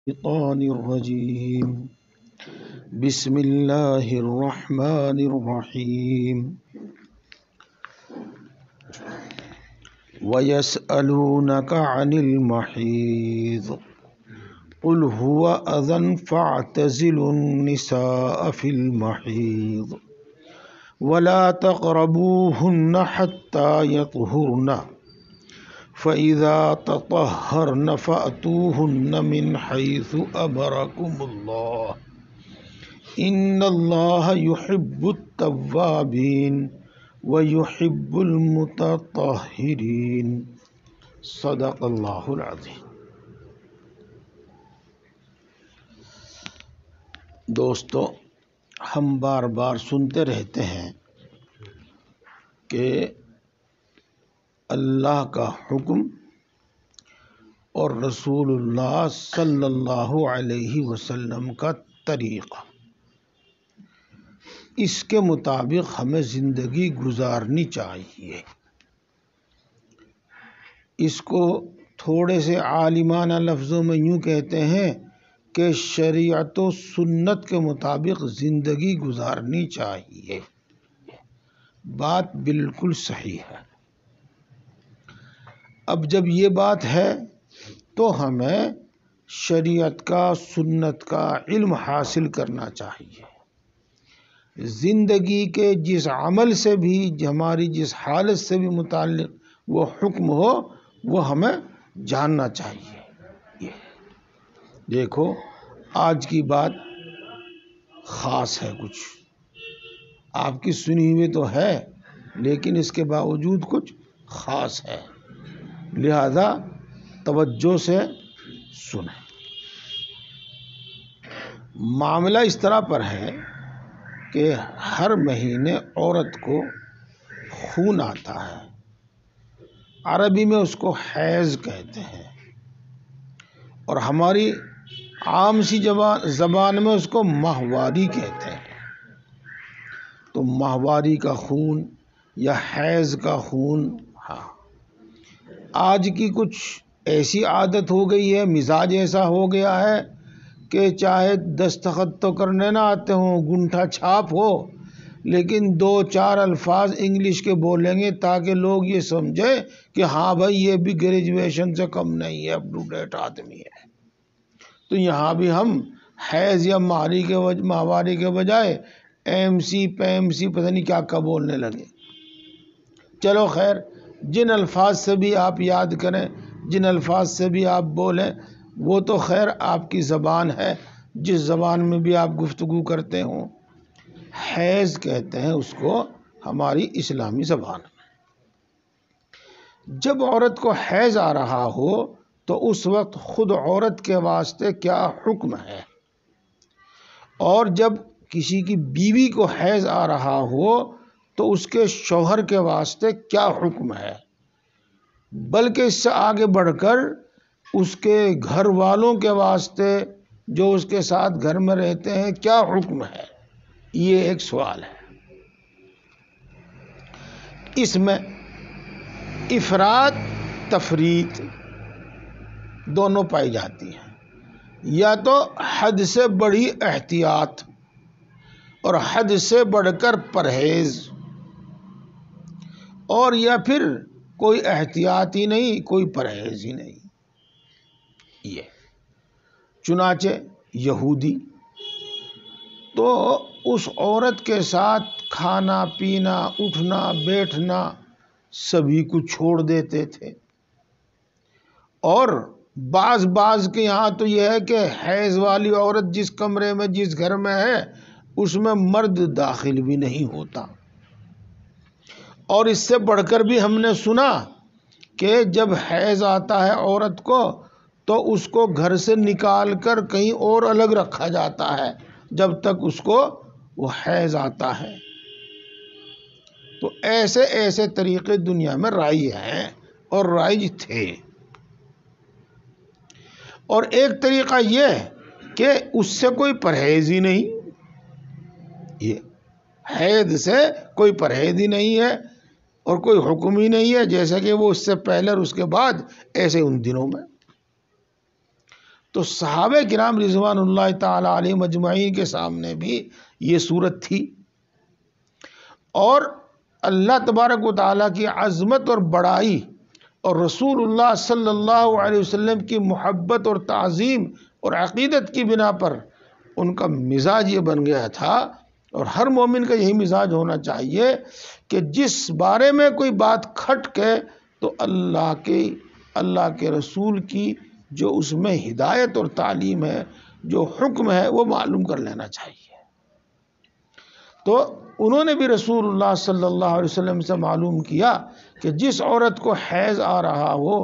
الشيطان الرجيم بسم الله الرحمن الرحيم ويسألونك عن المحيض قل هو أذى فاعتزلوا النساء في المحيض ولا تقربوهن حتى يطهرن فإذا تطهرن فأتوهن من حيث أمركم الله إن الله يحب التوابين ويحب المتطهرين صدق اللہ العظیم۔ دوستو، ہم بار بار سنتے رہتے ہیں کہ اللہ کا حکم اور رسول اللہ صلی اللہ علیہ وسلم کا طریقہ، اس کے مطابق ہمیں زندگی گزارنی چاہیے۔ اس کو تھوڑے سے عالمانہ لفظوں میں یوں کہتے ہیں کہ شریعت و سنت کے مطابق زندگی گزارنی چاہیے۔ بات بالکل صحیح ہے۔ اب جب یہ بات ہے تو ہمیں شریعت کا، سنت کا علم حاصل کرنا چاہیے۔ زندگی کے جس عمل سے بھی، ہماری جس حالت سے بھی متعلق وہ حکم ہو، وہ ہمیں جاننا چاہیے۔ دیکھو، آج کی بات خاص ہے، کچھ آپ کی سنی ہوئی تو ہے، لیکن اس کے باوجود کچھ خاص ہے، لہذا توجہ سے سنیں۔ معاملہ اس طرح پر ہے کہ ہر مہینے عورت کو خون آتا ہے، عربی میں اس کو حیض کہتے ہیں، اور ہماری عام سی زبان میں اس کو ماہواری کہتے ہیں۔ تو ماہواری کا خون یا حیض کا خون، آج کی کچھ ایسی عادت ہو گئی ہے، مزاج ایسا ہو گیا ہے کہ چاہے دستخط تو کرنے نہ آتے ہوں، گنٹھا چھاپ ہو، لیکن 2-4 الفاظ انگلش کے بولیں گے تاکہ لوگ یہ سمجھے کہ ہاں بھائی یہ بھی گریجویشن سے کم نہیں ہے، اپ ٹو ڈیٹ آدمی ہے۔ تو یہاں بھی ہم حیض یا ماہواری کے بجائے MC پتہ نہیں کیا بولنے لگے۔ چلو خیر، جن الفاظ سے بھی آپ یاد کریں، جن الفاظ سے بھی آپ بولیں، وہ تو خیر آپ کی زبان ہے، جس زبان میں بھی آپ گفتگو کرتے ہوں۔ حیض کہتے ہیں اس کو ہماری اسلامی زبان میں۔ جب عورت کو حیض آ رہا ہو تو اس وقت خود عورت کے واسطے کیا حکم ہے، اور جب کسی کی بیوی کو حیض آ رہا ہو تو اس کے شوہر کے واسطے کیا حکم ہے، بلکہ اس سے آگے بڑھ کر اس کے گھر والوں کے واسطے جو اس کے ساتھ گھر میں رہتے ہیں کیا حکم ہے، یہ ایک سوال ہے۔ اس میں افراط تفریط دونوں پائی جاتی ہیں، یا تو حد سے بڑی احتیاط اور حد سے بڑھ کر پرہیز، اور یا پھر کوئی احتیاط ہی نہیں، کوئی پرہیز ہی نہیں۔ یہ چنانچہ یہودی تو اس عورت کے ساتھ کھانا پینا، اٹھنا بیٹھنا سبھی کو چھوڑ دیتے تھے، اور بعض کے یہاں تو یہ ہے کہ حیض والی عورت جس کمرے میں، جس گھر میں ہے، اس میں مرد داخل بھی نہیں ہوتا۔ اور اس سے بڑھ کر بھی ہم نے سنا کہ جب حیض آتا ہے عورت کو تو اس کو گھر سے نکال کر کہیں اور الگ رکھا جاتا ہے جب تک اس کو وہ حیض آتا ہے۔ تو ایسے طریقے دنیا میں رائج ہیں اور رائج تھے۔ اور ایک طریقہ یہ کہ اس سے کوئی پرہیز ہی نہیں، یہ حیض سے کوئی پرہیز ہی نہیں ہے اور کوئی حکم ہی نہیں ہے، جیسا کہ وہ اس سے پہلے اور اس کے بعد، ایسے ان دنوں میں۔ تو صحابہ کرام رضوان اللہ تعالی علیہم اجمعین کے سامنے بھی یہ صورت تھی، اور اللہ تبارک و تعالیٰ کی عظمت اور بڑائی اور رسول اللہ صلی اللہ علیہ وسلم کی محبت اور تعظیم اور عقیدت کی بنا پر ان کا مزاج یہ بن گیا تھا، اور ہر مومن کا یہی مزاج ہونا چاہیے کہ جس بارے میں کوئی بات کھٹ کے تو اللہ کے رسول کی جو اس میں ہدایت اور تعلیم ہے، جو حکم ہے، وہ معلوم کر لینا چاہیے۔ تو انہوں نے بھی رسول اللہ صلی اللہ علیہ وسلم سے معلوم کیا کہ جس عورت کو حیض آ رہا ہو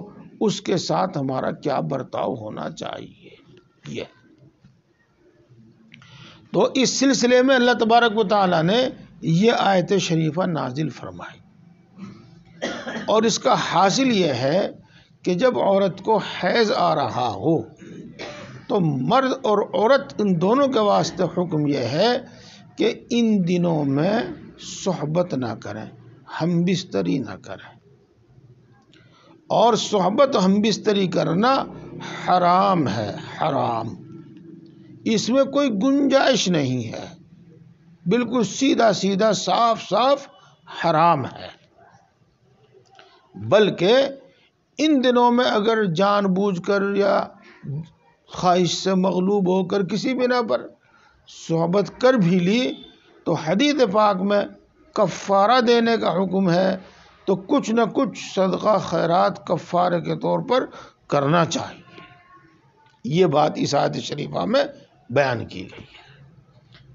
اس کے ساتھ ہمارا کیا برتاؤ ہونا چاہیے۔ یہ تو اس سلسلے میں اللہ تبارک و تعالیٰ نے یہ آیت شریفہ نازل فرمائی، اور اس کا حاصل یہ ہے کہ جب عورت کو حیض آ رہا ہو تو مرد اور عورت ان دونوں کے واسطے حکم یہ ہے کہ ان دنوں میں صحبت نہ کریں، ہم بستری نہ کریں، اور صحبت ہم بستری کرنا حرام ہے، حرام، اس میں کوئی گنجائش نہیں ہے، بالکل سیدھا سیدھا صاف صاف حرام ہے۔ بلکہ ان دنوں میں اگر جان بوجھ کر یا خواہش سے مغلوب ہو کر کسی بنا پر صحبت کر بھی لی تو حدیث پاک میں کفارہ دینے کا حکم ہے، تو کچھ نہ کچھ صدقہ خیرات کفارے کے طور پر کرنا چاہیے۔ یہ بات اس آیت شریفہ میں بیان کی گئی ہے۔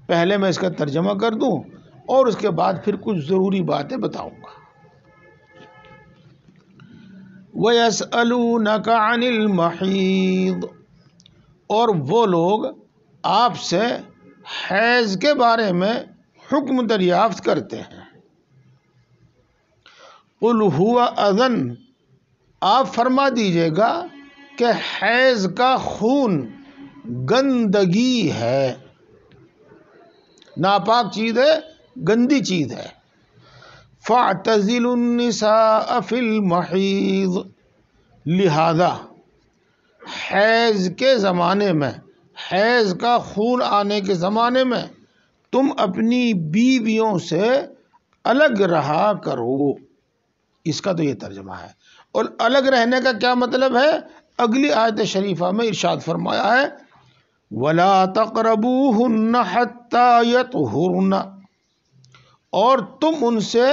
پہلے میں اس کا ترجمہ کر دوں اور اس کے بعد پھر کچھ ضروری باتیں بتاؤں گا۔ وَيَسْأَلُونَكَ عَنِ الْمَحِيضِ، اور وہ لوگ آپ سے حیض کے بارے میں حکم دریافت کرتے ہیں۔ قُلْ هُوَ أَذًى، آپ فرما دیجئے گا کہ حیض کا خون گندگی ہے، ناپاک چیز ہے، گندی چیز ہے۔ فَاعْتَزِلُوا النِّسَاءَ فِي الْمَحِيضِ، لہذا حیض کے زمانے میں، حیض کا خون آنے کے زمانے میں تم اپنی بیویوں سے الگ رہا کرو۔ اس کا تو یہ ترجمہ ہے، اور الگ رہنے کا کیا مطلب ہے؟ اگلی آیت شریفہ میں ارشاد فرمایا ہے وَلَا تَقْرَبُوهُنَّ حَتَّى يَطْهُرْنَ، اور تم ان سے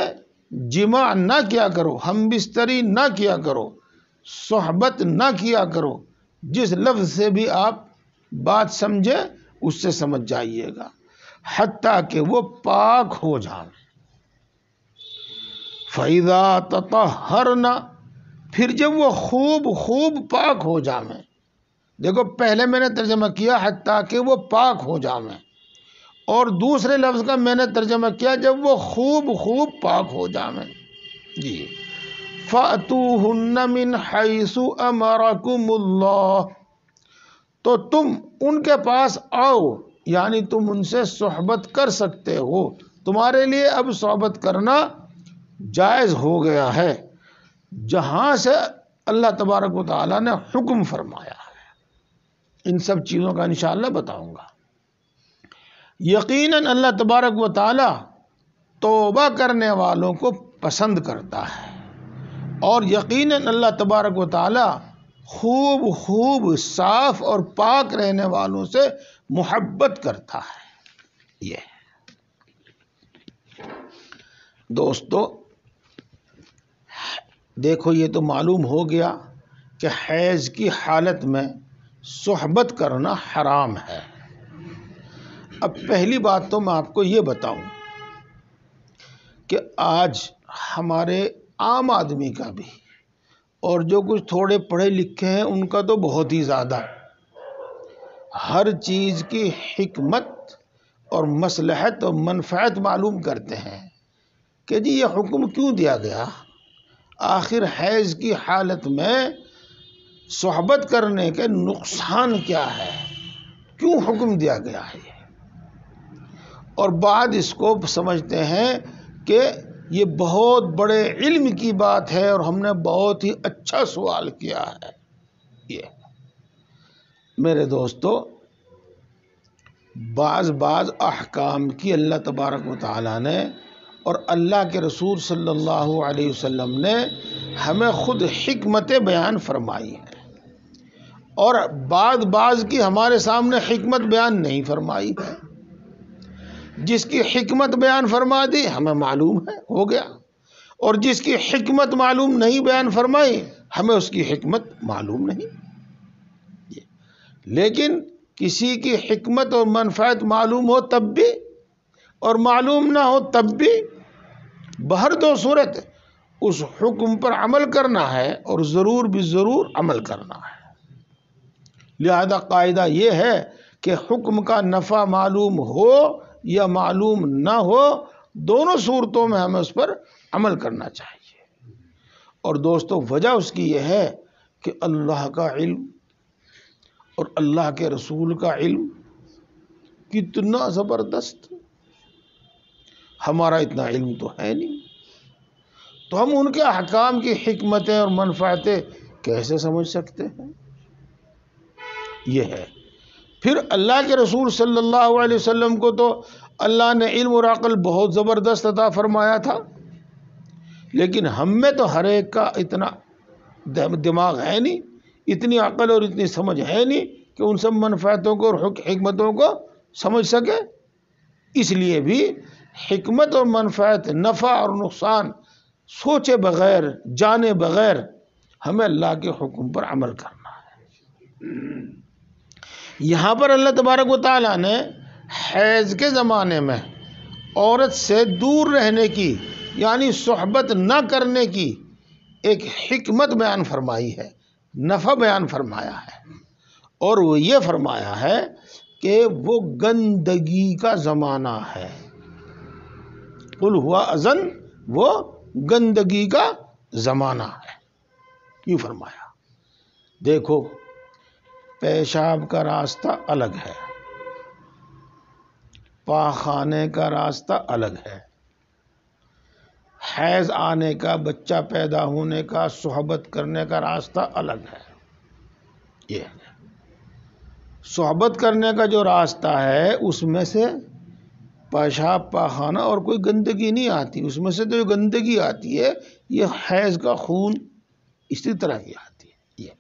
جماع نہ کیا کرو، ہم بستری نہ کیا کرو، صحبت نہ کیا کرو۔ جس لفظ سے بھی آپ بات سمجھے اس سے سمجھ جائیے گا، حتیٰ کہ وہ پاک ہو جائیں۔ فَإِذَا تَطَهَّرْنَ، پھر جب وہ خوب پاک ہو جائیں۔ دیکھو پہلے میں نے ترجمہ کیا حتیٰ کہ وہ پاک ہو جائیں، اور دوسرے لفظ کا میں نے ترجمہ کیا جب وہ خوب پاک ہو جائیں۔ جی فَأْتُوهُنَّ مِنْ حَيْثُ أَمَرَكُمُ اللَّهُ، تو تم ان کے پاس آؤ، یعنی تم ان سے صحبت کر سکتے ہو، تمہارے لیے اب صحبت کرنا جائز ہو گیا ہے، جہاں سے اللہ تبارک و تعالیٰ نے حکم فرمایا ہے۔ ان سب چیزوں کا انشاءاللہ بتاؤں گا۔ یقیناً اللہ تبارک و تعالیٰ توبہ کرنے والوں کو پسند کرتا ہے، اور یقیناً اللہ تبارک و تعالیٰ خوب صاف اور پاک رہنے والوں سے محبت کرتا ہے۔ یہ دوستو دیکھو، یہ تو معلوم ہو گیا کہ حیض کی حالت میں صحبت کرنا حرام ہے۔ اب پہلی بات تو میں آپ کو یہ بتاؤں کہ آج ہمارے عام آدمی کا بھی، اور جو کچھ تھوڑے پڑھے لکھے ہیں ان کا تو بہت ہی زیادہ، ہر چیز کی حکمت اور مصلحت اور منفعت معلوم کرتے ہیں کہ جی یہ حکم کیوں دیا گیا، آخر حیض کی حالت میں صحبت کرنے کے نقصان کیا ہے، کیوں حکم دیا گیا ہے، اور بعد اس کو سمجھتے ہیں کہ یہ بہت بڑے علم کی بات ہے اور ہم نے بہت ہی اچھا سوال کیا ہے۔ یہ میرے دوستو بعض احکام کی اللہ تبارک و تعالیٰ نے اور اللہ کے رسول صلی اللہ علیہ وسلم نے ہمیں خود حکمت بیان فرمائی ہے، اور بعض کی ہمارے سامنے حکمت بیان نہیں فرمائی ہے۔ جس کی حکمت بیان فرما دی ہمیں معلوم ہے، ہو گیا، اور جس کی حکمت معلوم نہیں بیان فرمائی ہمیں اس کی حکمت معلوم نہیں۔ لیکن کسی کی حکمت اور منفعت معلوم ہو تب بھی اور معلوم نہ ہو تب بھی، بہر دو صورت اس حکم پر عمل کرنا ہے اور ضرور بھی ضرور عمل کرنا ہے۔ لہذا قاعدہ یہ ہے کہ حکم کا نفع معلوم ہو یا معلوم نہ ہو، دونوں صورتوں میں ہمیں اس پر عمل کرنا چاہیے۔ اور دوستو وجہ اس کی یہ ہے کہ اللہ کا علم اور اللہ کے رسول کا علم کتنا زبردست، ہمارا اتنا علم تو ہے نہیں، تو ہم ان کے احکام کی حکمتیں اور منفعتیں کیسے سمجھ سکتے ہیں؟ یہ ہے۔ پھر اللہ کے رسول صلی اللہ علیہ وسلم کو تو اللہ نے علم اور عقل بہت زبردست عطا فرمایا تھا، لیکن ہم میں تو ہر ایک کا اتنا دماغ ہے نہیں، اتنی عقل اور اتنی سمجھ ہے نہیں کہ ان سب منفعتوں کو اور حکمتوں کو سمجھ سکے۔ اس لیے بھی حکمت اور منفعت، نفع اور نقصان سوچے بغیر، جانے بغیر ہمیں اللہ کے حکم پر عمل کرنا ہے۔ یہاں پر اللہ تبارک و تعالیٰ نے حیض کے زمانے میں عورت سے دور رہنے کی، یعنی صحبت نہ کرنے کی ایک حکمت بیان فرمائی ہے، نفع بیان فرمایا ہے، اور وہ یہ فرمایا ہے کہ وہ گندگی کا زمانہ ہے۔ قل ہوا اذن، وہ گندگی کا زمانہ ہے، یوں فرمایا۔ دیکھو پیشاب کا راستہ الگ ہے، پاخانے کا راستہ الگ ہے، حیض آنے کا، بچہ پیدا ہونے کا، صحبت کرنے کا راستہ الگ ہے۔ یہ صحبت کرنے کا جو راستہ ہے اس میں سے پیشاب پاخانہ اور کوئی گندگی نہیں آتی، اس میں سے تو جو گندگی آتی ہے یہ حیض کا خون اسی طرح کی آتی ہے۔ یہ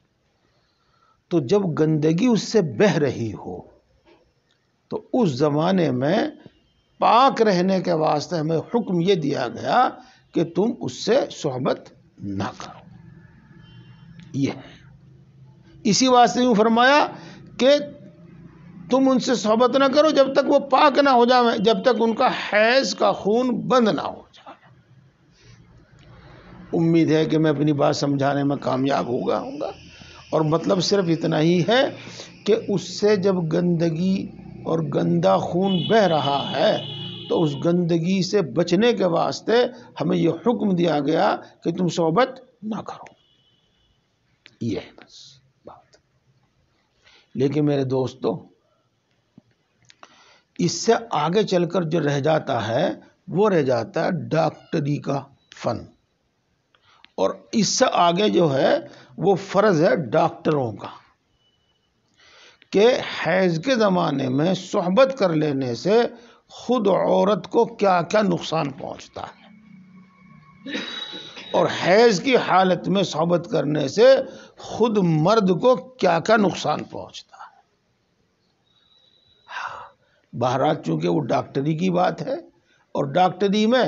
تو جب گندگی اس سے بہہ رہی ہو تو اس زمانے میں پاک رہنے کے واسطے ہمیں حکم یہ دیا گیا کہ تم اس سے صحبت نہ کرو۔ یہ ہے، اسی واسطے یوں فرمایا کہ تم ان سے صحبت نہ کرو جب تک وہ پاک نہ ہو جائے، جب تک ان کا حیض کا خون بند نہ ہو جائے۔ امید ہے کہ میں اپنی بات سمجھانے میں کامیاب ہوں گا، اور مطلب صرف اتنا ہی ہے کہ اس سے جب گندگی اور گندا خون بہہ رہا ہے تو اس گندگی سے بچنے کے واسطے ہمیں یہ حکم دیا گیا کہ تم صحبت نہ کرو۔ یہ ہے بس بات۔ لیکن میرے دوستو اس سے آگے چل کر جو رہ جاتا ہے وہ رہ جاتا ہے ڈاکٹری کا فن، اور اس سے آگے جو ہے وہ فرض ہے ڈاکٹروں کا کہ حیض کے زمانے میں صحبت کر لینے سے خود عورت کو کیا کیا نقصان پہنچتا ہے، اور حیض کی حالت میں صحبت کرنے سے خود مرد کو کیا کیا نقصان پہنچتا ہے۔ بہرحال چونکہ وہ ڈاکٹری کی بات ہے، اور ڈاکٹری میں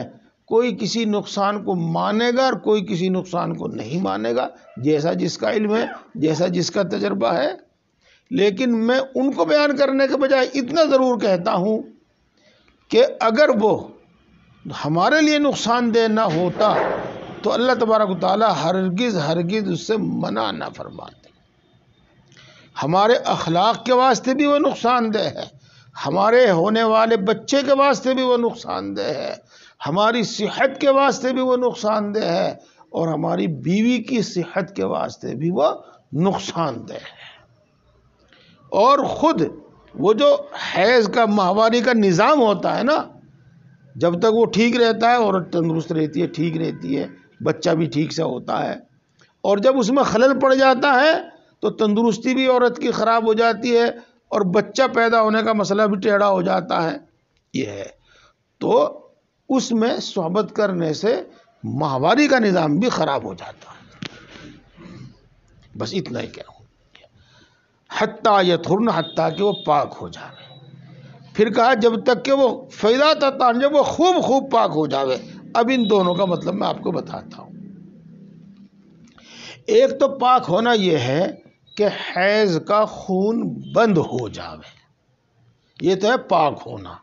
کوئی کسی نقصان کو مانے گا اور کوئی کسی نقصان کو نہیں مانے گا، جیسا جس کا علم ہے، جیسا جس کا تجربہ ہے۔ لیکن میں ان کو بیان کرنے کے بجائے اتنا ضرور کہتا ہوں کہ اگر وہ ہمارے لیے نقصان دہ نہ ہوتا تو اللہ تبارک و تعالیٰ ہرگز اس سے منع نہ فرماتے۔ ہمارے اخلاق کے واسطے بھی وہ نقصان دہ ہے، ہمارے ہونے والے بچے کے واسطے بھی وہ نقصان دہ ہے، ہماری صحت کے واسطے بھی وہ نقصان دہ ہے، اور ہماری بیوی کی صحت کے واسطے بھی وہ نقصان دہ ہے۔ اور خود وہ جو حیض کا ماہواری کا نظام ہوتا ہے نا، جب تک وہ ٹھیک رہتا ہے عورت تندرست رہتی ہے، ٹھیک رہتی ہے، بچہ بھی ٹھیک سے ہوتا ہے، اور جب اس میں خلل پڑ جاتا ہے تو تندرستی بھی عورت کی خراب ہو جاتی ہے اور بچہ پیدا ہونے کا مسئلہ بھی ٹیڑھا ہو جاتا ہے. یہ ہے تو اس میں صحبت کرنے سے ماہواری کا نظام بھی خراب ہو جاتا ہے. بس اتنا ہی کہوں. حتیٰ یطہرن، حتیٰ کہ وہ پاک ہو جاوے. پھر کہا جب تک کہ وہ فیضا تطہرن، جب وہ خوب پاک ہو جاوے. اب ان دونوں کا مطلب میں آپ کو بتاتا ہوں. ایک تو پاک ہونا یہ ہے کہ حیض کا خون بند ہو جاوے، یہ تو ہے پاک ہونا.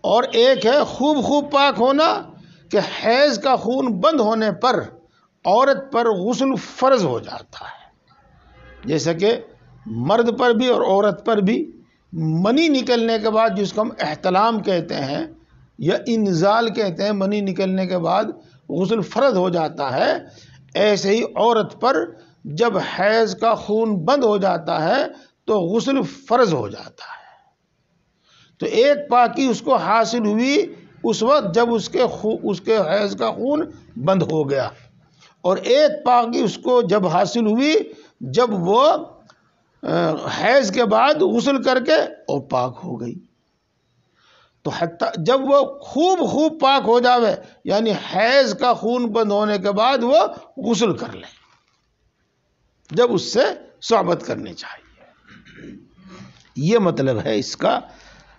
اور ایک ہے خوب پاک ہونا کہ حیض کا خون بند ہونے پر عورت پر غسل فرض ہو جاتا ہے. جیسا کہ مرد پر بھی اور عورت پر بھی منی نکلنے کے بعد، جس کو ہم احتلام کہتے ہیں یا انزال کہتے ہیں، منی نکلنے کے بعد غسل فرض ہو جاتا ہے، ایسے ہی عورت پر جب حیض کا خون بند ہو جاتا ہے تو غسل فرض ہو جاتا ہے. تو ایک پاکی اس کو حاصل ہوئی اس وقت جب اس کے حیض کا خون بند ہو گیا، اور ایک پاکی اس کو جب حاصل ہوئی جب وہ حیض کے بعد غسل کر کے اور پاک ہو گئی. تو حتیٰ جب وہ خوب پاک ہو جاوے، یعنی حیض کا خون بند ہونے کے بعد وہ غسل کر لے، جب اس سے صحبت کرنی چاہیے. یہ مطلب ہے اس کا،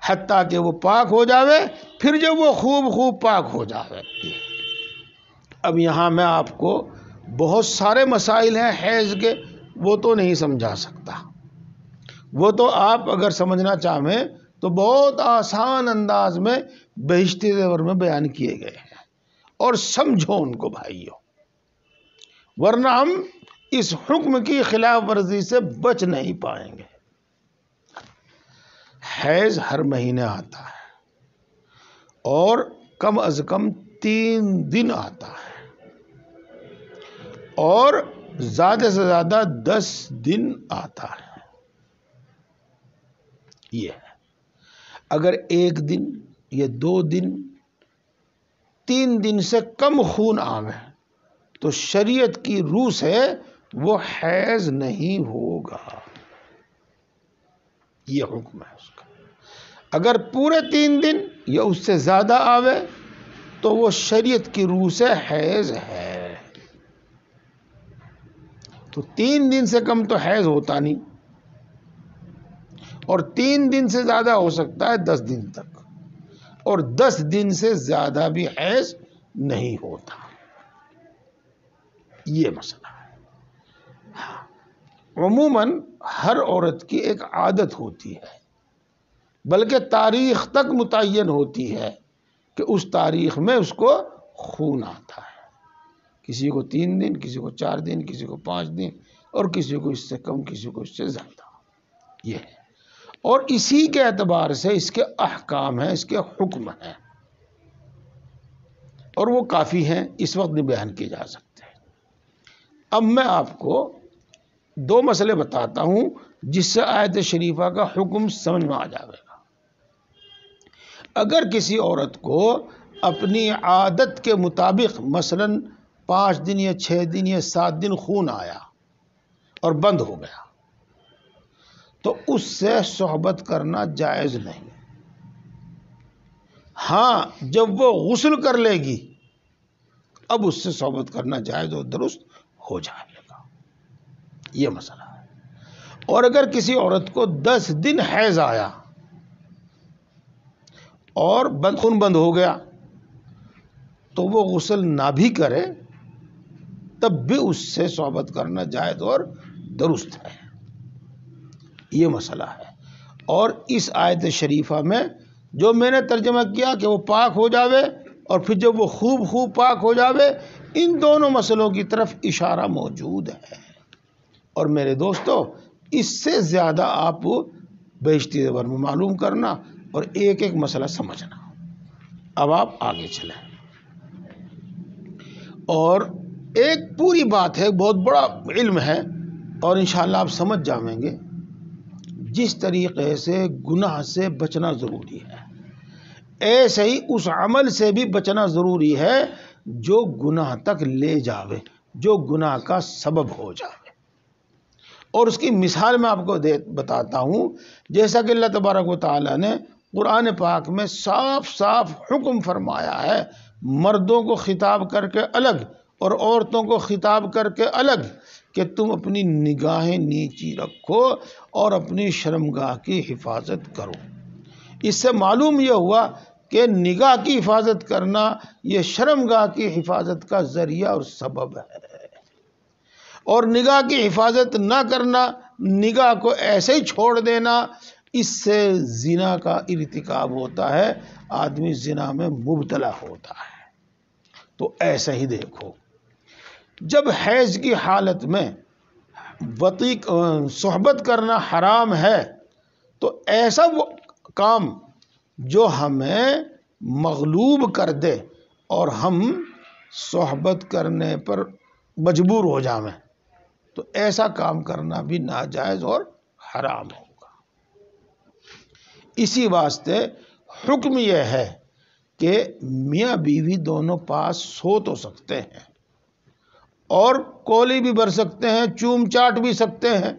حتیٰ کہ وہ پاک ہو جاوے. پھر جب وہ خوب پاک ہو جاوے. اب یہاں میں آپ کو بہت سارے مسائل ہیں حیض کے، وہ تو نہیں سمجھا سکتا. وہ تو آپ اگر سمجھنا چاہیں تو بہت آسان انداز میں بہشتی زیور میں بیان کیے گئے ہیں، اور سمجھو ان کو بھائیو، ورنہ ہم اس حکم کی خلاف ورزی سے بچ نہیں پائیں گے. حیض ہر مہینے آتا ہے اور کم از کم 3 دن آتا ہے، اور زیادہ سے زیادہ 10 دن آتا ہے. یہ ہے، اگر 1 دن یا 2 دن 3 دن سے کم خون آوے تو شریعت کی روح سے وہ حیض نہیں ہوگا. یہ حکم ہے اس کا. اگر پورے 3 دن یا اس سے زیادہ آوے تو وہ شریعت کی روح سے حیض ہے. تو 3 دن سے کم تو حیض ہوتا نہیں، اور 3 دن سے زیادہ ہو سکتا ہے 10 دن تک، اور 10 دن سے زیادہ بھی حیض نہیں ہوتا. یہ مسئلہ ہے. عموماً ہر عورت کی ایک عادت ہوتی ہے، بلکہ تاریخ تک متعین ہوتی ہے کہ اس تاریخ میں اس کو خون آتا ہے. کسی کو 3 دن، کسی کو 4 دن، کسی کو 5 دن، اور کسی کو اس سے کم، کسی کو اس سے زیادہ. یہ ہے، اور اسی کے اعتبار سے اس کے احکام ہیں، اس کے حکم ہیں، اور وہ کافی ہیں، اس وقت نہیں بیان کیے جا سکتے. اب میں آپ کو 2 مسئلے بتاتا ہوں جس سے آیت شریفہ کا حکم سمجھ میں آ جائے گا. اگر کسی عورت کو اپنی عادت کے مطابق مثلاً 5 دن یا 6 دن یا 7 دن خون آیا اور بند ہو گیا تو اس سے صحبت کرنا جائز نہیں. ہاں جب وہ غسل کر لے گی اب اس سے صحبت کرنا جائز اور درست ہو جائے گا. یہ مسئلہ ہے. اور اگر کسی عورت کو 10 دن حیض آیا اور خون بند ہو گیا تو وہ غسل نہ بھی کرے تب بھی اس سے صحبت کرنا جائز اور درست ہے. یہ مسئلہ ہے. اور اس آیت شریفہ میں جو میں نے ترجمہ کیا کہ وہ پاک ہو جاوے اور پھر جب وہ خوب پاک ہو جاوے، ان دونوں مسئلوں کی طرف اشارہ موجود ہے. اور میرے دوستو، اس سے زیادہ آپ بہشتی زیور میں معلوم کرنا اور ایک ایک مسئلہ سمجھنا. اب آپ آگے چلیں، اور ایک پوری بات ہے، بہت بڑا علم ہے، اور انشاءاللہ آپ سمجھ جائیں گے. جس طریقے سے گناہ سے بچنا ضروری ہے، ایسے ہی اس عمل سے بھی بچنا ضروری ہے جو گناہ تک لے جاوے، جو گناہ کا سبب ہو جاوے. اور اس کی مثال میں آپ کو بتاتا ہوں، جیسا کہ اللہ تبارک و تعالیٰ نے قرآن پاک میں صاف صاف حکم فرمایا ہے، مردوں کو خطاب کر کے الگ اور عورتوں کو خطاب کر کے الگ، کہ تم اپنی نگاہیں نیچی رکھو اور اپنی شرمگاہ کی حفاظت کرو۔ اس سے معلوم یہ ہوا کہ نگاہ کی حفاظت کرنا یہ شرمگاہ کی حفاظت کا ذریعہ اور سبب ہے، اور نگاہ کی حفاظت نہ کرنا، نگاہ کو ایسے ہی چھوڑ دینا، اس سے زنا کا ارتکاب ہوتا ہے، آدمی زنا میں مبتلا ہوتا ہے۔ تو ایسا ہی دیکھو، جب حیض کی حالت میں صحبت کرنا حرام ہے، تو ایسا وہ کام جو ہمیں مغلوب کر دے اور ہم صحبت کرنے پر مجبور ہو جائیں، تو ایسا کام کرنا بھی ناجائز اور حرام ہوگا۔ اسی واسطے حکم یہ ہے کہ میاں بیوی دونوں پاس سو تو سکتے ہیں، اور کولی بھی بھر سکتے ہیں، چوم چاٹ بھی سکتے ہیں،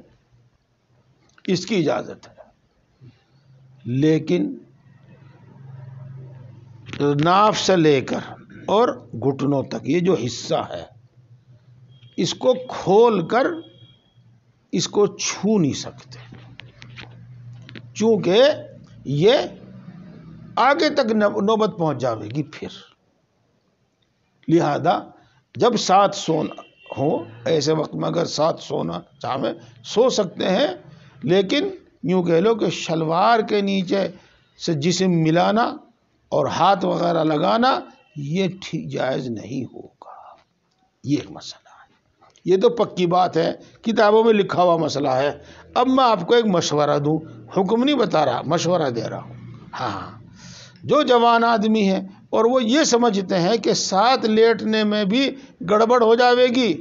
اس کی اجازت ہے، لیکن ناف سے لے کر اور گھٹنوں تک یہ جو حصہ ہے، اس کو کھول کر اس کو چھو نہیں سکتے، چونکہ یہ آگے تک نوبت پہنچ جاوے گی پھر۔ لہذا جب ساتھ سونا ہو، ایسے وقت میں اگر ساتھ سونا چاہیں سو سکتے ہیں، لیکن یوں کہہ لو کہ شلوار کے نیچے سے جسم ملانا اور ہاتھ وغیرہ لگانا یہ جائز نہیں ہوگا۔ یہ ایک مسئلہ ہے، یہ تو پکی بات ہے، کتابوں میں لکھا ہوا مسئلہ ہے۔ اب میں آپ کو ایک مشورہ دوں، حکم نہیں بتا رہا، مشورہ دے رہا ہوں۔ ہاں، جو جوان آدمی ہیں اور وہ یہ سمجھتے ہیں کہ ساتھ لیٹنے میں بھی گڑبڑ ہو جاوے گی،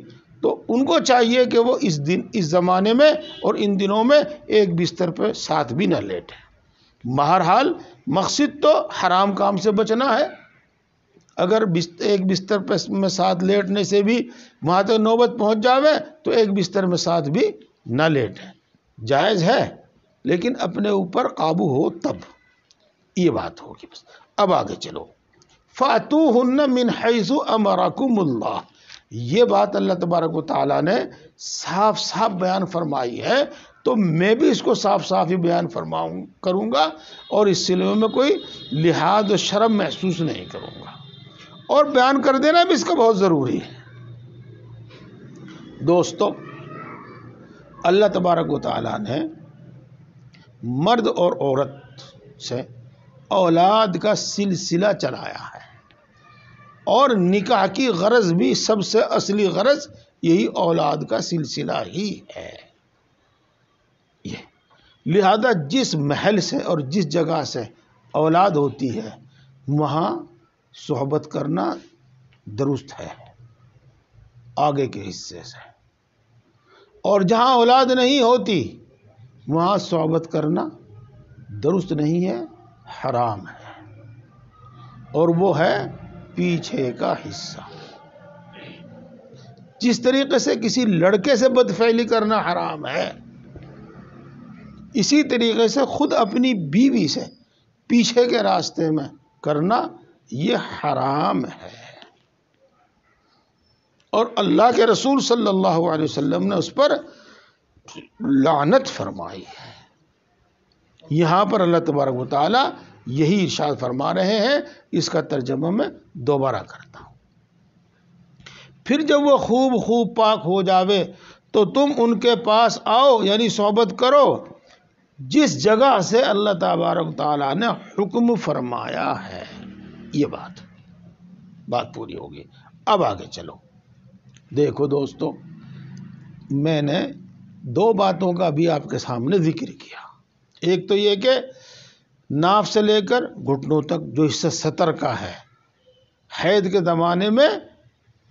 تو ان کو چاہیے کہ وہ اس زمانے میں اور ان دنوں میں ایک بستر پہ ساتھ بھی نہ لیٹیں۔ بہرحال مقصد تو حرام کام سے بچنا ہے۔ اگر ایک بستر پہ میں ساتھ لیٹنے سے بھی وہاں تک نوبت پہنچ جاوے، تو ایک بستر میں ساتھ بھی نہ لیٹیں، جائز ہے، لیکن اپنے اوپر قابو ہو تب یہ بات ہوگی۔ بس اب آگے چلو، فَأْتُوهُنَّ مِنْ حَيْثُ أَمَرَكُمُ اللَّهُ، یہ بات اللہ تبارک و تعالیٰ نے صاف صاف بیان فرمائی ہے، تو میں بھی اس کو صاف صاف ہی بیان کروں گا، اور اس سلسلے میں کوئی لحاظ و شرم محسوس نہیں کروں گا، اور بیان کر دینا بھی اس کا بہت ضروری ہے۔ دوستو، اللہ تبارک و تعالیٰ نے مرد اور عورت سے اولاد کا سلسلہ چلایا ہے، اور نکاح کی غرض بھی سب سے اصلی غرض یہی اولاد کا سلسلہ ہی ہے۔ لہذا جس محل سے اور جس جگہ سے اولاد ہوتی ہے وہاں صحبت کرنا درست ہے آگے کے حصے سے، اور جہاں اولاد نہیں ہوتی وہاں صحبت کرنا درست نہیں ہے، حرام ہے، اور وہ ہے پیچھے کا حصہ۔ جس طریقے سے کسی لڑکے سے بدفعلی کرنا حرام ہے، اسی طریقے سے خود اپنی بیوی سے پیچھے کے راستے میں کرنا یہ حرام ہے، اور اللہ کے رسول صلی اللہ علیہ وسلم نے اس پر لعنت فرمائی ہے۔ یہاں پر اللہ تبارک و تعالی یہی ارشاد فرما رہے ہیں، اس کا ترجمہ میں دوبارہ کرتا ہوں۔ پھر جب وہ خوب پاک ہو جاوے تو تم ان کے پاس آؤ، یعنی صحبت کرو، جس جگہ سے اللہ تبارک و تعالیٰ نے حکم فرمایا ہے۔ یہ بات پوری ہوگی۔ اب آگے چلو، دیکھو دوستو، میں نے دو باتوں کا بھی آپ کے سامنے ذکر کیا۔ ایک تو یہ کہ ناف سے لے کر گھٹنوں تک جو حصہ سطر کا ہے، حید کے زمانے میں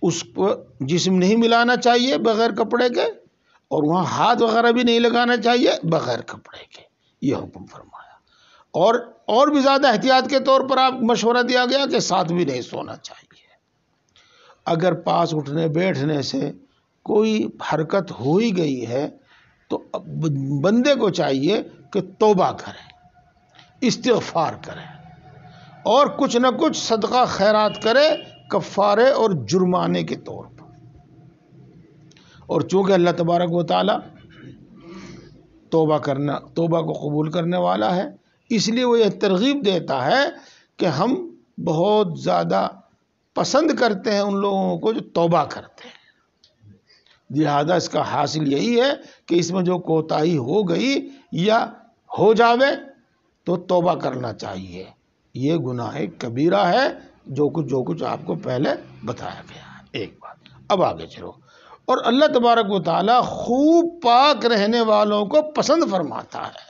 اس کو جسم نہیں ملانا چاہیے بغیر کپڑے کے، اور وہاں ہاتھ وغیرہ بھی نہیں لگانا چاہیے بغیر کپڑے کے، یہ حکم فرمایا۔ اور بھی زیادہ احتیاط کے طور پر آپ مشورہ دیا گیا کہ ساتھ بھی نہیں سونا چاہیے۔ اگر پاس اٹھنے بیٹھنے سے کوئی حرکت ہو ہی گئی ہے تو بندے کو چاہیے کہ توبہ کرے، استغفار کرے اور کچھ نہ کچھ صدقہ خیرات کرے کفارے اور جرمانے کے طور پر۔ اور چونکہ اللہ تبارک و تعالی توبہ کو قبول کرنے والا ہے، اس لیے وہ یہ ترغیب دیتا ہے کہ ہم بہت زیادہ پسند کرتے ہیں ان لوگوں کو جو توبہ کرتے ہیں۔ لہذا اس کا حاصل یہی ہے کہ اس میں جو کوتاہی ہو گئی یا ہو جاوے تو توبہ کرنا چاہیے۔ یہ گناہ کبیرہ ہے جو کچھ آپ کو پہلے بتایا گیا ہے۔ ایک بات، اب آگے چلو۔ اور اللہ تبارک و تعالیٰ خوب پاک رہنے والوں کو پسند فرماتا ہے۔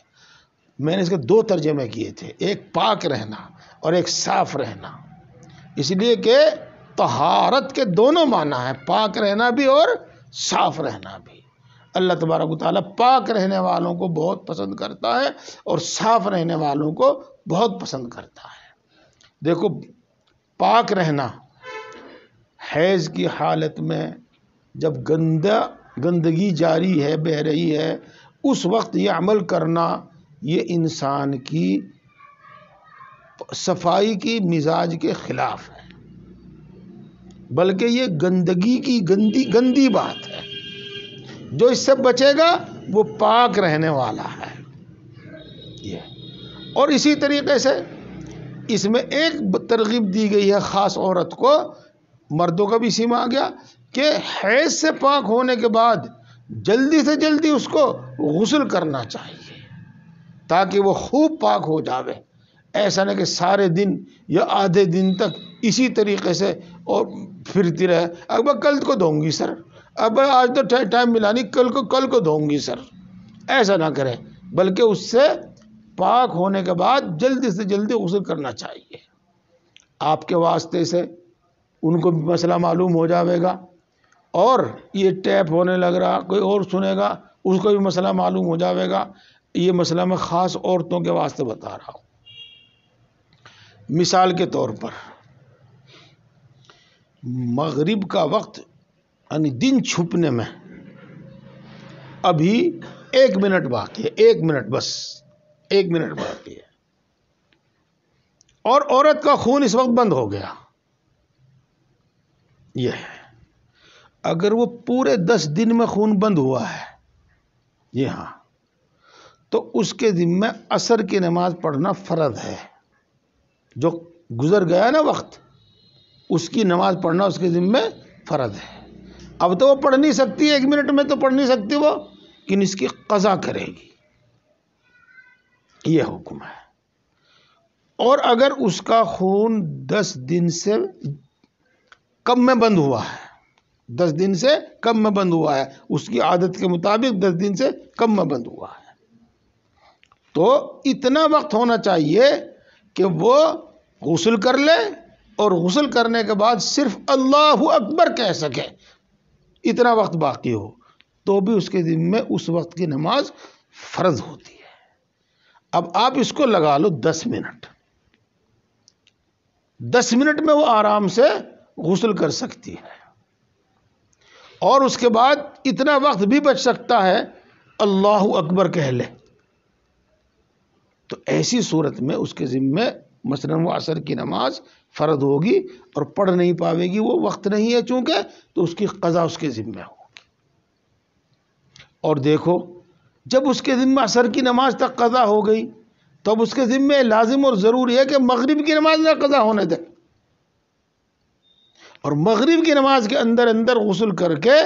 میں نے اس کے دو ترجمے کیے تھے، ایک پاک رہنا اور ایک صاف رہنا، اس لیے کہ طہارت کے دونوں معنی ہیں، پاک رہنا بھی اور صاف رہنا بھی۔ اللہ تبارک و تعالیٰ پاک رہنے والوں کو بہت پسند کرتا ہے اور صاف رہنے والوں کو بہت پسند کرتا ہے۔ دیکھو، پاک رہنا حیض کی حالت میں جب گندگی جاری ہے، بہہ رہی ہے، اس وقت یہ عمل کرنا یہ انسان کی صفائی کی مزاج کے خلاف ہے، بلکہ یہ گندگی کی گندی بات ہے۔ جو اس سے بچے گا وہ پاک رہنے والا ہے۔ اور اسی طریقے سے اس میں ایک ترغیب دی گئی ہے خاص عورت کو، مردوں کا بھی اسی میں آ گیا کہ حیض سے پاک ہونے کے بعد جلدی سے جلدی اس کو غسل کرنا چاہیے تاکہ وہ خوب پاک ہو جاوے۔ ایسا نہیں کہ سارے دن یا آدھے دن تک اسی طریقے سے اور پھرتی رہے، اب کل کو دھوں گی سر، اب آج تو ٹائم ملا نہیں، کل کو دھوں گی سر، ایسا نہ کرے، بلکہ اس سے پاک ہونے کے بعد جلدی سے جلدی غسل کرنا چاہیے۔ آپ کے واسطے سے ان کو بھی مسئلہ معلوم ہو جاوے گا، اور یہ ٹیپ ہونے لگ رہا، کوئی اور سنے گا اس کو بھی مسئلہ معلوم ہو جاوے گا۔ یہ مسئلہ میں خاص عورتوں کے واسطے بتا رہا ہوں۔ مثال کے طور پر مغرب کا وقت یعنی دن چھپنے میں ابھی 1 منٹ باقی ہے، 1 منٹ، بس 1 منٹ باقی ہے، اور عورت کا خون اس وقت بند ہو گیا۔ یہ ہے، اگر وہ پورے 10 دن میں خون بند ہوا ہے، جی ہاں، تو اس کے ذمہ عصر کی نماز پڑھنا فرض ہے۔ جو گزر گیا نا وقت، اس کی نماز پڑھنا اس کے ذمہ فرض ہے۔ اب تو وہ پڑھ نہیں سکتی، 1 منٹ میں تو پڑھ نہیں سکتی وہ، لیکن اس کی قضا کرے گی، یہ حکم ہے۔ اور اگر اس کا خون 10 دن سے کم میں بند ہوا ہے، 10 دن سے کم میں بند ہوا ہے، اس کی عادت کے مطابق 10 دن سے کم میں بند ہوا ہے، تو اتنا وقت ہونا چاہیے کہ وہ غسل کر لے، اور غسل کرنے کے بعد صرف اللہ اکبر کہہ سکے، اتنا وقت باقی ہو، تو بھی اس کے ذمہ اس وقت کی نماز فرض ہوتی ہے۔ اب آپ اس کو لگا لو 10 منٹ، 10 منٹ میں وہ آرام سے غسل کر سکتی ہے، اور اس کے بعد اتنا وقت بھی بچ سکتا ہے، اللہ اکبر کہہ لے، تو ایسی صورت میں اس کے ذمہ مثلاً وہ عصر کی نماز فرض ہوگی اور پڑھ نہیں پاوے گی، وہ وقت نہیں ہے چونکہ، تو اس کی قضا اس کے ذمہ ہوگی۔ اور دیکھو، جب اس کے ذمہ عصر کی نماز تک قضا ہو گئی، تو اب اس کے ذمہ لازم اور ضروری ہے کہ مغرب کی نماز نہ قضا ہونے دے، اور مغرب کی نماز کے اندر غسل کر کے،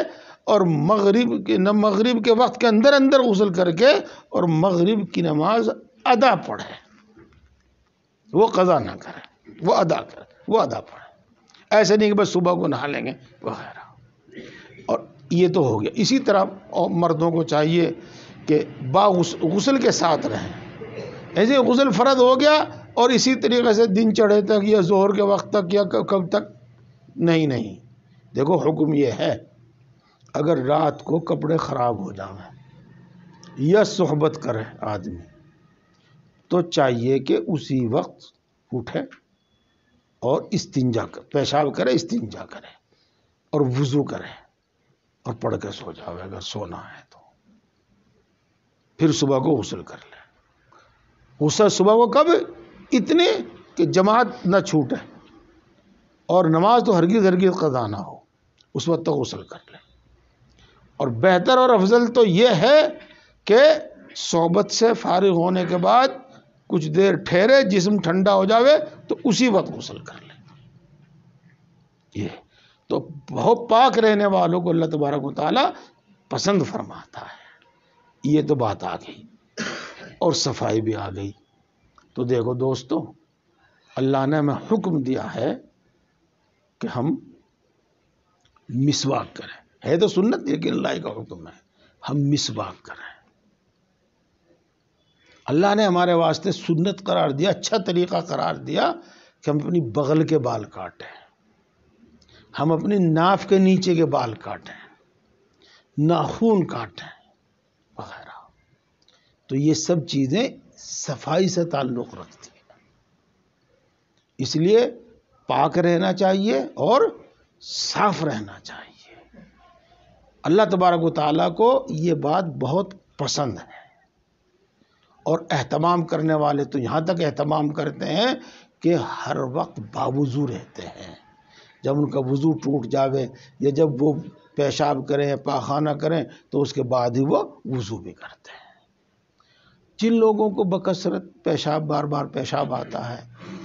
اور مغرب کے وقت کے اندر غسل کر کے، اور مغرب کی نماز ادا پڑھے، وہ قضا نہ کرے، وہ ادا کرے، وہ ادا پڑھے، ایسے نہیں کہ بس صبح کو نہا لیں گے وغیرہ۔ اور یہ تو ہو گیا۔ اسی طرح مردوں کو چاہیے کہ غسل کے ساتھ رہیں، ایسے غسل فرض ہو گیا اور اسی طریقے سے دن چڑھے تک یا ظہر کے وقت تک یا کب تک نہیں، دیکھو حکم یہ ہے، اگر رات کو کپڑے خراب ہو جائیں یا صحبت کرے آدمی، تو چاہیے کہ اسی وقت اٹھے اور استنجا پیشاب کرے، استنجا کرے اور وضو کرے اور پڑھ کے سو جاوے اگر سونا ہے تو۔ پھر صبح کو غسل کر لیں. غسل صبح کو کب؟ اتنے کہ جماعت نہ چھوٹے اور نماز تو ہرگز قضا نہ ہو، اس وقت تک غسل کر لیں. اور بہتر اور افضل تو یہ ہے کہ صحبت سے فارغ ہونے کے بعد کچھ دیر ٹھہرے، جسم ٹھنڈا ہو جاوے تو اسی وقت غسل کر لیں. یہ تو بہت پاک رہنے والوں کو اللہ تبارک و تعالی پسند فرماتا ہے. یہ تو بات آ گئی اور صفائی بھی آ گئی. تو دیکھو دوستو، اللہ نے ہمیں حکم دیا ہے کہ ہم مسواک کریں. ہے تو سنت، لیکن اللہ کا حکم ہے ہم مسواک کریں. اللہ نے ہمارے واسطے سنت قرار دیا، اچھا طریقہ قرار دیا کہ ہم اپنی بغل کے بال کاٹیں، ہم اپنی ناف کے نیچے کے بال کاٹیں، ناخون کاٹیں وغیرہ. تو یہ سب چیزیں صفائی سے تعلق رکھتی ہیں. اس لیے پاک رہنا چاہیے اور صاف رہنا چاہیے. اللہ تبارک و تعالیٰ کو یہ بات بہت پسند ہے. اور اہتمام کرنے والے تو یہاں تک اہتمام کرتے ہیں کہ ہر وقت باوضو رہتے ہیں. جب ان کا وضو ٹوٹ جاوے یا جب وہ پیشاب کریں یا پاخانہ کریں تو اس کے بعد ہی وہ وضو بھی کرتے ہیں. جن لوگوں کو بکثرت پیشاب بار بار پیشاب آتا ہے،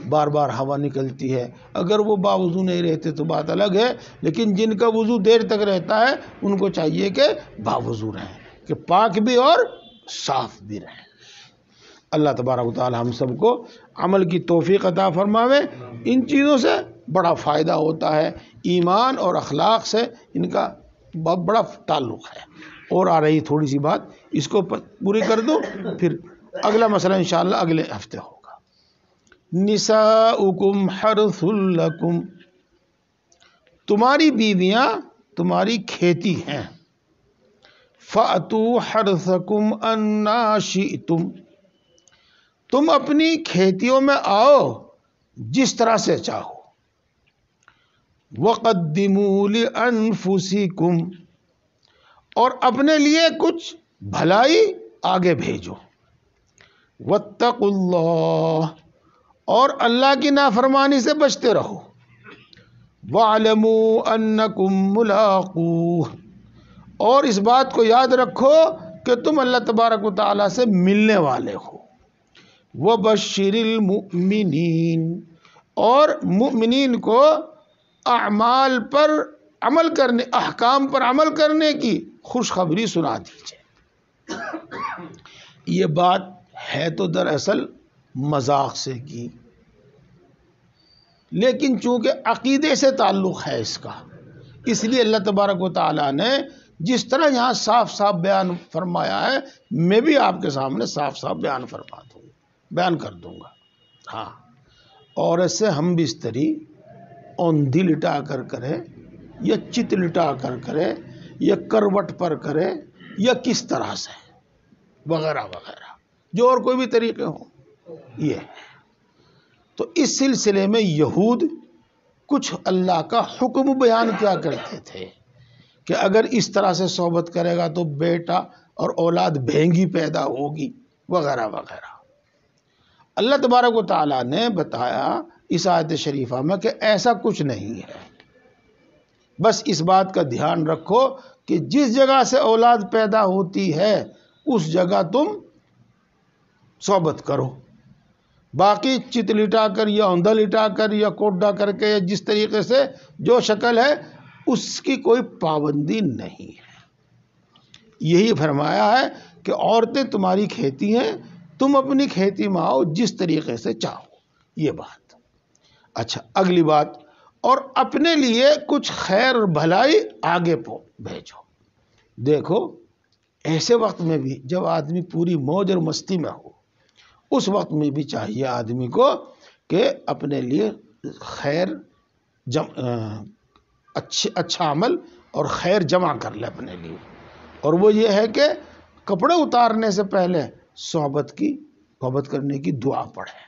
بار بار ہوا نکلتی ہے، اگر وہ باوضو نہیں رہتے تو بات الگ ہے. لیکن جن کا وضو دیر تک رہتا ہے ان کو چاہیے کہ باوضو رہیں، کہ پاک بھی اور صاف بھی رہیں. اللہ تبارک و تعالی ہم سب کو عمل کی توفیق عطا فرماوے. ان چیزوں سے بڑا فائدہ ہوتا ہے. ایمان اور اخلاق سے ان کا بہت بڑا تعلق ہے. اور آ رہی تھوڑی سی بات، اس کو پوری کر دو، پھر اگلا مسئلہ انشاءاللہ اگلے ہفتے ہوگا. نساؤکم حرث لکم، تمہاری بیویاں تمہاری کھیتی ہیں. فأتوا حرثکم انا شئتم، تم اپنی کھیتیوں میں آؤ جس طرح سے چاہو. وقدموا لانفسکم، اور اپنے لیے کچھ بھلائی آگے بھیجو. واتقوا اللہ، اور اللہ کی نافرمانی سے بچتے رہو. واعلموا انکم ملاقوہ، اور اس بات کو یاد رکھو کہ تم اللہ تبارک و تعالیٰ سے ملنے والے ہو. وبشر المؤمنین، اور مؤمنین کو اعمال پر عمل کرنے، احکام پر عمل کرنے کی خوشخبری سنا دیجیے. یہ بات ہے تو دراصل مذاق سے کی، لیکن چونکہ عقیدے سے تعلق ہے اس کا، اس لیے اللہ تبارک و تعالیٰ نے جس طرح یہاں صاف صاف بیان فرمایا ہے، میں بھی آپ کے سامنے صاف صاف بیان کر دوں گا. ہاں، اور ایسے ہم بستری اوندھی لٹا کر کرے یا چت لٹا کر کرے یا کروٹ پر کرے یا کس طرح سے وغیرہ وغیرہ، جو اور کوئی بھی طریقے ہوں، یہ ہے. تو اس سلسلے میں یہود کچھ اللہ کا حکم بیان کیا کرتے تھے کہ اگر اس طرح سے صحبت کرے گا تو بیٹا اور اولاد بھینگی پیدا ہوگی وغیرہ وغیرہ. اللہ تبارک و تعالیٰ نے بتایا اس آیت شریفہ میں کہ ایسا کچھ نہیں ہے. بس اس بات کا دھیان رکھو کہ جس جگہ سے اولاد پیدا ہوتی ہے اس جگہ تم صحبت کرو. باقی چت لٹا کر یا اوندھا لٹا کر یا کوڈا کر کے یا جس طریقے سے جو شکل ہے اس کی کوئی پابندی نہیں ہے. یہی فرمایا ہے کہ عورتیں تمہاری کھیتی ہیں، تم اپنی کھیتی میں آؤ جس طریقے سے چاہو. یہ بات. اچھا، اگلی بات، اور اپنے لیے کچھ خیر اور بھلائی آگے بھیجو. دیکھو ایسے وقت میں بھی جب آدمی پوری موج اور مستی میں ہو، اس وقت میں بھی چاہیے آدمی کو کہ اپنے لیے خیر اچھا عمل اور خیر جمع کر لے اپنے لیے. اور وہ یہ ہے کہ کپڑے اتارنے سے پہلے صحبت کرنے کی دعا پڑھے،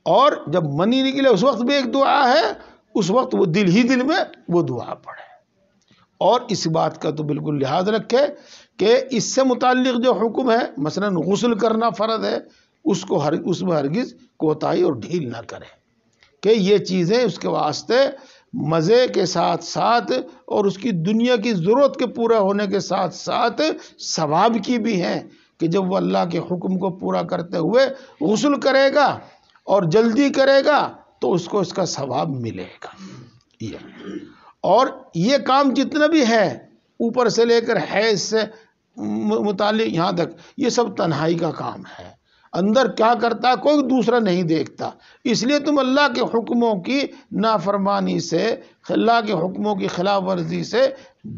اور جب منی نکلے اس وقت بھی ایک دعا ہے، اس وقت وہ دل ہی دل میں وہ دعا پڑھے. اور اس بات کا تو بالکل لحاظ رکھے کہ اس سے متعلق جو حکم ہے، مثلا غسل کرنا فرض ہے، اس میں ہرگز کوتاہی اور ڈھیل نہ کرے، کہ یہ چیزیں اس کے واسطے مزے کے ساتھ ساتھ اور اس کی دنیا کی ضرورت کے پورا ہونے کے ساتھ ساتھ ثواب کی بھی ہیں، کہ جب وہ اللہ کے حکم کو پورا کرتے ہوئے غسل کرے گا اور جلدی کرے گا تو اس کو اس کا ثواب ملے گا۔ اور یہ کام جتنا بھی ہے اوپر سے لے کر حیض سے متعلق یہاں تک، یہ سب تنہائی کا کام ہے، اندر کیا کرتا ہے کوئی دوسرا نہیں دیکھتا، اس لیے تم اللہ کے حکموں کی نافرمانی سے، اللہ کے حکموں کی خلاف ورزی سے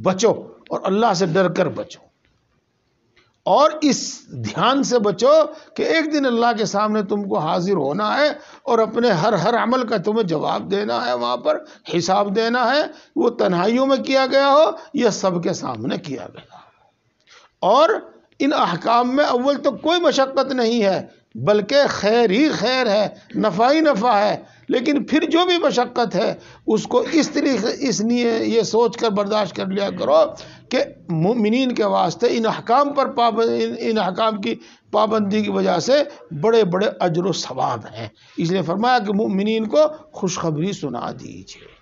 بچو اور اللہ سے ڈر کر بچو، اور اس دھیان سے بچو کہ ایک دن اللہ کے سامنے تم کو حاضر ہونا ہے اور اپنے ہر عمل کا تمہیں جواب دینا ہے، وہاں پر حساب دینا ہے، وہ تنہائیوں میں کیا گیا ہو یا سب کے سامنے کیا گیا ہو۔ اور ان احکام میں اول تو کوئی مشقت نہیں ہے، بلکہ خیر ہی خیر ہے، نفع ہی نفع ہے، لیکن پھر جو بھی مشقت ہے اس کو اس لیے یہ سوچ کر برداشت کر لیا کرو کہ مومنین کے واسطے ان احکام کی پابندی کی وجہ سے بڑے بڑے اجر و ثواب ہیں، اس لیے فرمایا کہ مومنین کو خوشخبری سنا دیجیے۔